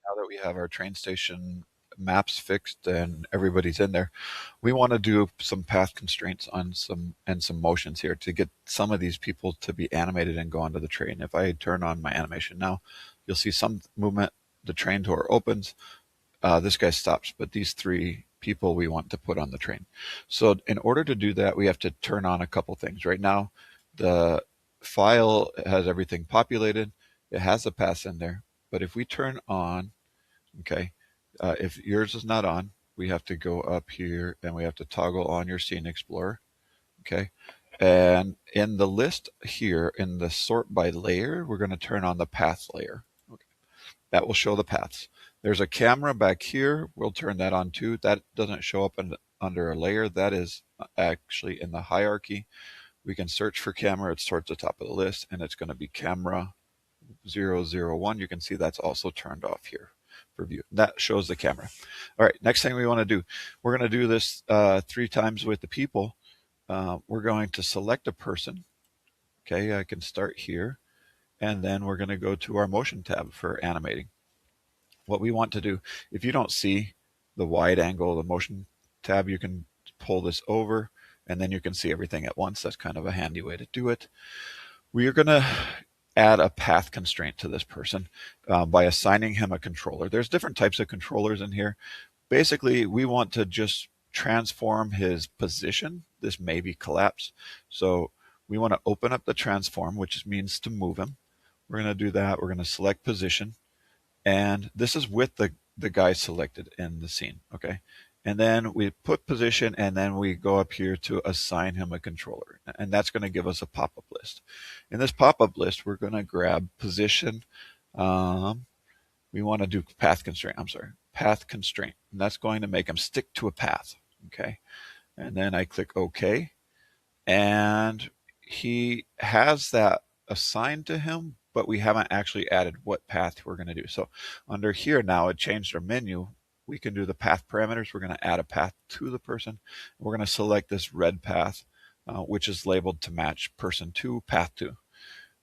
now that we have our train station maps fixed and everybody's in there, we want to do some path constraints on some motions here to get some of these people to be animated and go onto the train. If I turn on my animation now, you'll see some movement. The train door opens. This guy stops, but these three people we want to put on the train. So in order to do that, we have to turn on a couple things. Right now, the file has everything populated. It has the paths in there. But if we turn on, okay, if yours is not on, we have to go up here and we have to toggle on your Scene Explorer, okay? And in the list here, in the sort by layer, we're going to turn on the path layer. Okay. That will show the paths. There's a camera back here. We'll turn that on too. That doesn't show up under a layer. That is actually in the hierarchy. We can search for camera. It's towards the top of the list, and it's going to be camera 001. You can see that's also turned off here for view. That shows the camera. All right, next thing we want to do, we're going to do this 3 times with the people. We're going to select a person. Okay, I can start here, and then we're going to go to our motion tab for animating. What we want to do, if you don't see the wide angle, the motion tab, you can pull this over, and then you can see everything at once. That's kind of a handy way to do it. We are going to add a path constraint to this person by assigning him a controller. There's different types of controllers in here. Basically, we want to just transform his position. This may be collapse. So we want to open up the transform, which means to move him. We're going to do that. We're going to select position. And this is with the guy selected in the scene, okay? And then we put position, and then we go up here to assign him a controller. And that's going to give us a pop-up list. In this pop-up list, we're going to grab position. We want to do path constraint. Path constraint. And that's going to make him stick to a path, okay? And then I click OK. And he has that assigned to him, but we haven't actually added what path we're going to do. So under here now, it changed our menu. We can do the path parameters. We're going to add a path to the person. We're going to select this red path, which is labeled to match person 2, path 2.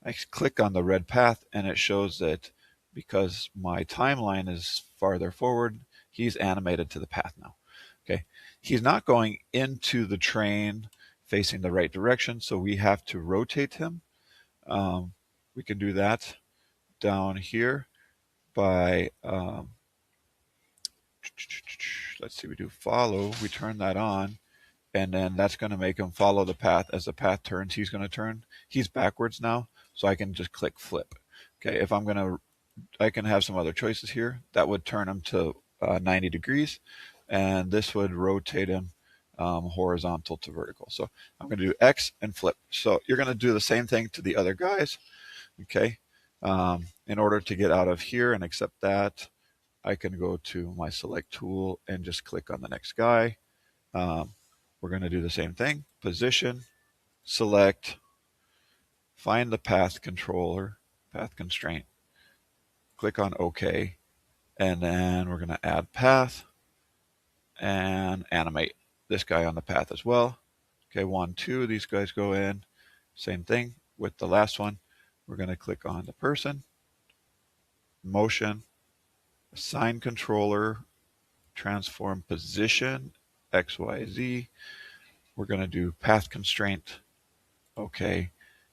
I click on the red path, and it shows that because my timeline is farther forward, he's animated to the path now. Okay, he's not going into the train facing the right direction, so we have to rotate him. We can do that down here by let's see, we do follow, we turn that on, and then that's going to make him follow the path. As the path turns, he's going to turn. He's backwards now, so I can just click flip. Okay, if I'm going to, I can have some other choices here. That would turn him to 90 degrees, and this would rotate him horizontal to vertical. So I'm going to do X and flip. So you're going to do the same thing to the other guys. Okay, in order to get out of here and accept that, I can go to my select tool and just click on the next guy. We're going to do the same thing. Position, select, find the path controller, path constraint, click on OK, and then we're going to add path and animate this guy on the path as well. Okay, 1, 2, these guys go in. Same thing with the last one. We're going to click on the person, motion, assign controller, transform position, X, Y, Z. We're going to do path constraint. Okay.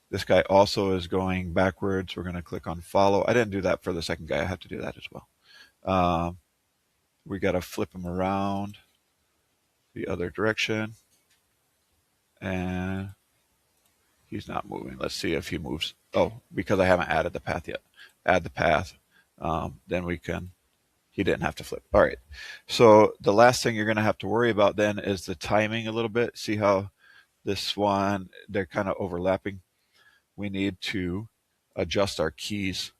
This guy also is going backwards. We're going to click on follow. I didn't do that for the second guy. I have to do that as well. We got to flip him around the other direction. And he's not moving. Let's see if he moves. Oh, because I haven't added the path yet. Add the path. Then we can, he didn't have to flip. All right. So the last thing you're going to have to worry about then is the timing a little bit. See how this one, they're kind of overlapping. We need to adjust our keys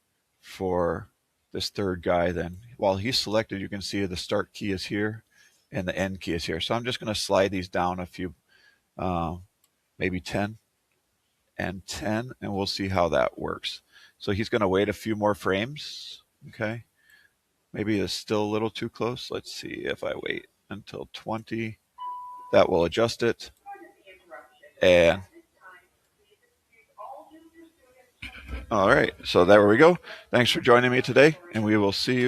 for this third guy then. While he's selected, you can see the start key is here and the end key is here. So I'm just going to slide these down a few, maybe 10 and 10, and we'll see how that works. So he's going to wait a few more frames. Okay. Maybe it's still a little too close. Let's see if I wait until 20. That will adjust it. And all right, so there we go. Thanks for joining me today, and we will see you